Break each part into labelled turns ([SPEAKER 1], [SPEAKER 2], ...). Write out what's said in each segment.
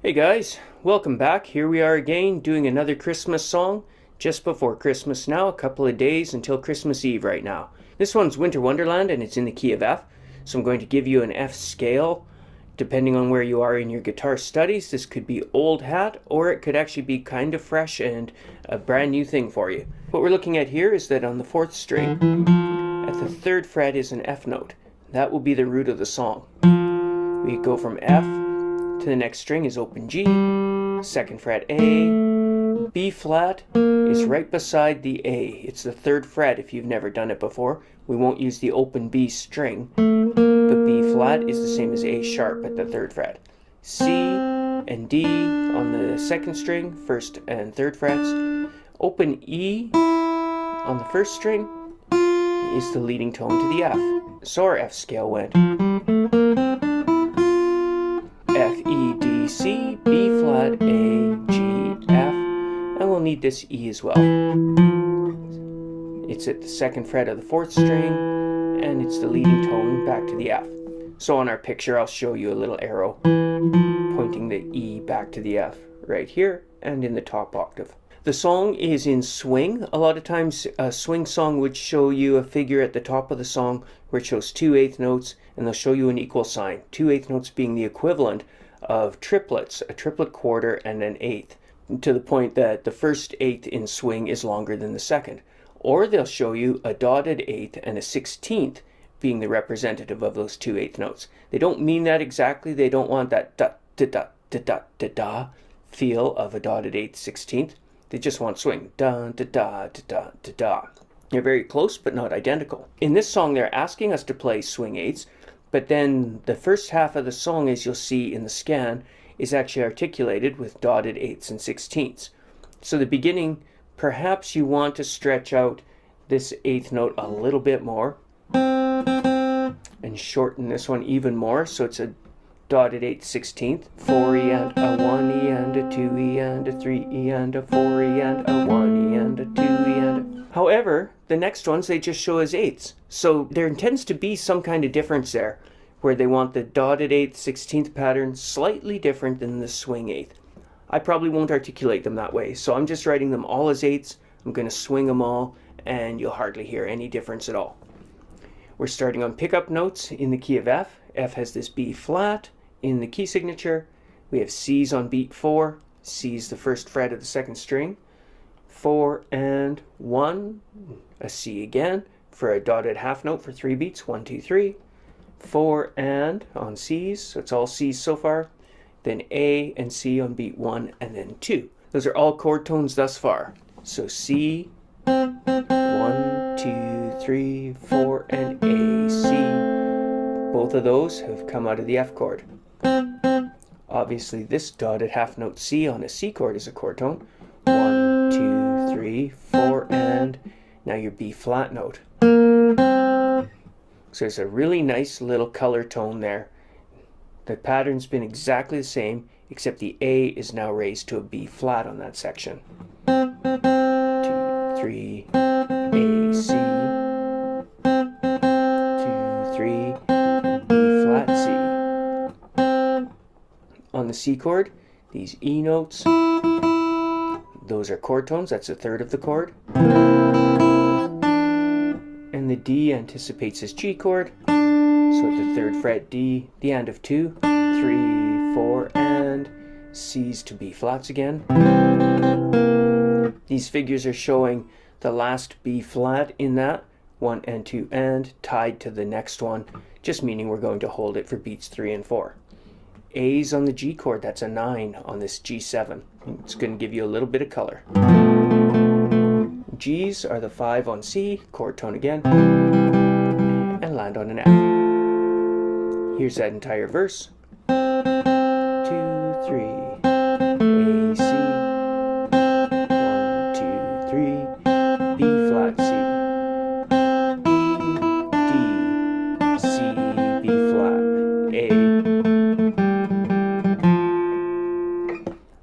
[SPEAKER 1] Hey guys, welcome back. Here we are again doing another Christmas song just before Christmas now, a couple of days until Christmas Eve right now. This one's Winter Wonderland and it's in the key of F, so I'm going to give you an F scale. Depending on where you are in your guitar studies, this could be old hat or it could actually be kind of fresh and a brand new thing for you. What we're looking at here is that on the 4th string, at the 3rd fret is an F note. That will be the root of the song. We go from F to the next string is open G, 2nd fret A, B flat is right beside the A. It's the 3rd fret if you've never done it before. We won't use the open B string, but B flat is the same as A sharp at the 3rd fret. C and D on the 2nd string, 1st and 3rd frets. Open E on the 1st string is the leading tone to the F. So our F scale went F, E, D, C, B flat, A, G, F, and we'll need this E as well. It's at the 2nd fret of the 4th string, and it's the leading tone back to the F. So on our picture, I'll show you a little arrow pointing the E back to the F right here and in the top octave. The song is in swing. A lot of times a swing song would show you a figure at the top of the song where it shows 2 8th notes, and they'll show you an equal sign. 2 8th notes being the equivalent of triplets, a triplet quarter and an eighth, to the point that the first eighth in swing is longer than the second. Or they'll show you a dotted eighth and a 16th being the representative of those 2 8th notes. They don't mean that exactly. They don't want that da da da da da da da feel of a dotted eighth 16th. They just want swing. Da da da da da da da. They're very close but not identical. In this song they're asking us to play swing eighths, but then the first half of the song, as you'll see in the scan, is actually articulated with dotted eighths and 16ths. So the beginning, perhaps you want to stretch out this 8th note a little bit more and shorten this one even more, so it's a dotted 8th 16th, 4E and a 1E and a 2E and a 3E and a 4E and a 1E and a 2E and a... However, the next ones they just show as eighths. So there intends to be some kind of difference there, where they want the dotted 8th 16th pattern slightly different than the swing eighth. I probably won't articulate them that way, so I'm just writing them all as eighths. I'm going to swing them all, and you'll hardly hear any difference at all. We're starting on pickup notes in the key of F. F has this B flat in the key signature. We have C's on beat 4. C's the 1st fret of the 2nd string. 4 and 1, a C again for a dotted half note for 3 beats, 1, 2, 3. 4 and on C's, so it's all C's so far. Then A and C on beat 1 and then 2. Those are all chord tones thus far. So C, 1, 2, 3, 4, and A, C. Both of those have come out of the F chord. Obviously this dotted half note C on a C chord is a chord tone. 1, 2, 3, 4, and now your B flat note. So it's a really nice little color tone there. The pattern's been exactly the same, except the A is now raised to a B flat on that section. 2, 3, A, C. 2, 3, B flat, C. On the C chord, these E notes, those are chord tones, that's a 3rd of the chord. And the D anticipates this G chord, so at the 3rd fret D, the and of 2, 3, 4, and C's to B flats again. These figures are showing the last B flat in that, 1 and 2 and, tied to the next one, just meaning we're going to hold it for beats 3 and 4. A's on the G chord, that's a 9 on this G7. It's going to give you a little bit of color. G's are the 5 on C, chord tone again, and land on an F. Here's that entire verse. 2, 3, A, C, 1, 2, 3, B flat, C, E, D, C, B flat, A.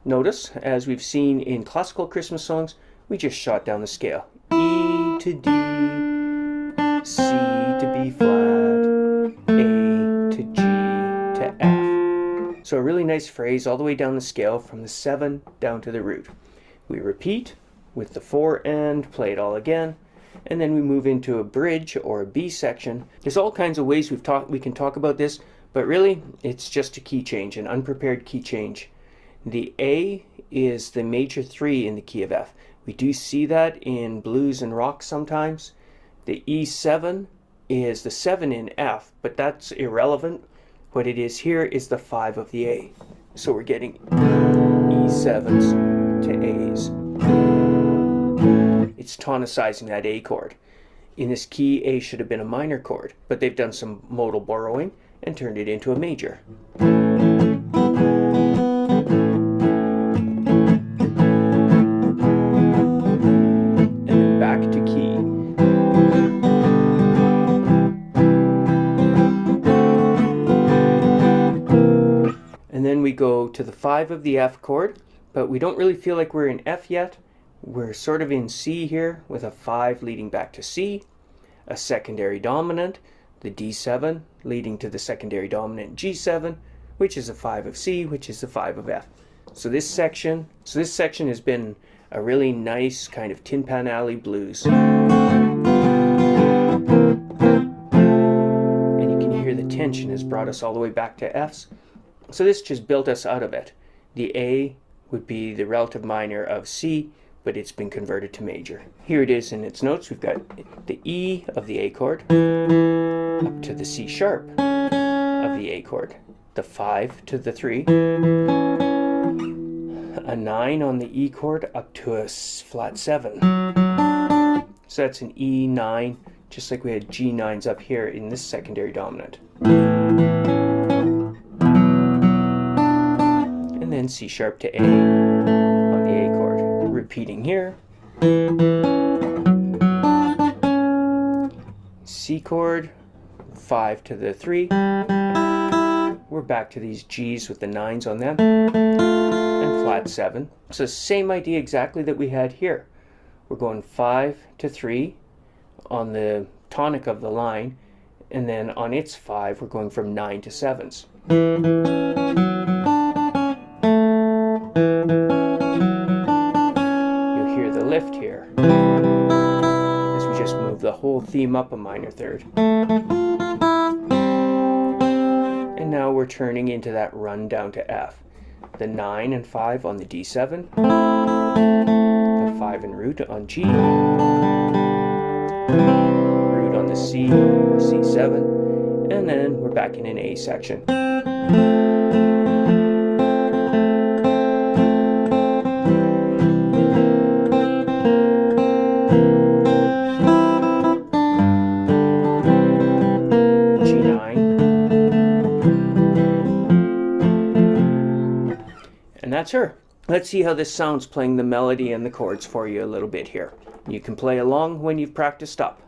[SPEAKER 1] Notice, as we've seen in classical Christmas songs, we just shot down the scale. E to D, C to B flat, A to G to F. So a really nice phrase all the way down the scale from the 7 down to the root. We repeat with the 4 and play it all again, and then we move into a bridge or a B section. There's all kinds of ways we can talk about this, but really it's just a key change, an unprepared key change. The A is the major 3 in the key of F. We do see that in blues and rock sometimes. The E7 is the 7 in F, but that's irrelevant. What it is here is the 5 of the A. So we're getting E7s to A's. It's tonicizing that A chord. In this key, A should have been a minor chord, but they've done some modal borrowing and turned it into a major. And then back to key. And then we go to the 5 of the F chord, but we don't really feel like we're in F yet. We're sort of in C here with a 5 leading back to C, a secondary dominant, the D7 leading to the secondary dominant G7, which is a 5 of C, which is the 5 of F. So this section has been a really nice kind of Tin Pan Alley blues. And you can hear the tension has brought us all the way back to F's. So this just built us out of it. The A would be the relative minor of C, but it's been converted to major. Here it is in its notes. We've got the E of the A chord up to the C sharp of the A chord, the 5 to the 3, a 9 on the E chord up to a flat 7. So that's an E9, just like we had G9s up here in this secondary dominant. And then C sharp to A on the A chord. Repeating here. C chord, 5 to the 3. We're back to these G's with the 9s on them. And flat 7. So same idea exactly that we had here. We're going 5 to 3 on the tonic of the line, and then on its 5 we're going from 9 to 7s. You'll hear the lift here as we just move the whole theme up a minor third. And now we're turning into that run down to F. The 9 and 5 on the D7, the 5 and root on G, root on the C or C7, and then we're back in an A section. And that's her. Let's see how this sounds playing the melody and the chords for you a little bit here. You can play along when you've practiced up.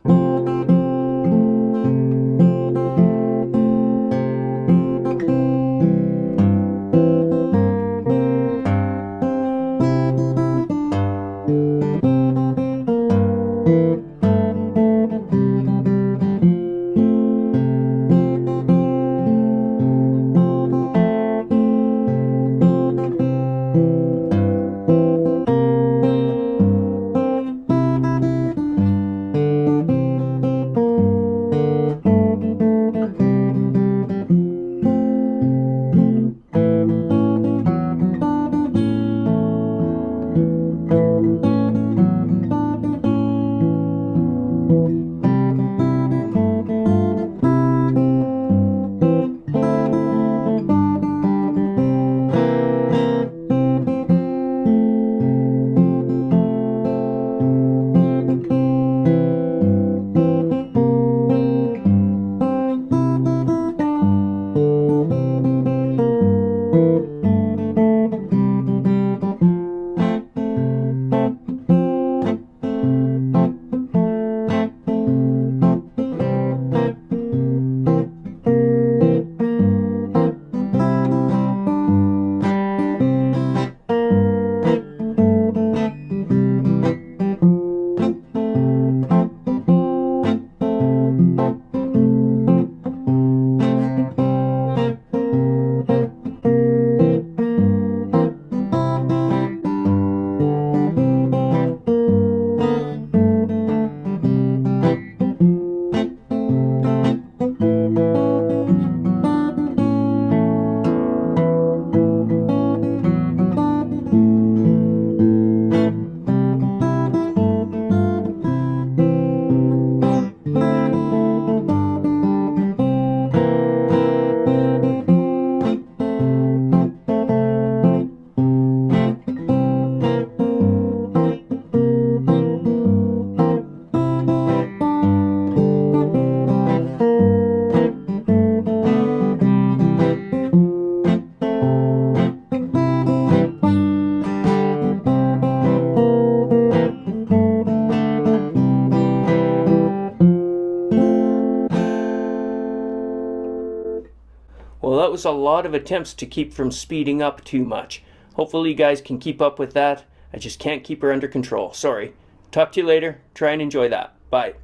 [SPEAKER 1] Well, that was a lot of attempts to keep from speeding up too much. Hopefully you guys can keep up with that. I just can't keep her under control. Sorry. Talk to you later. Try and enjoy that. Bye.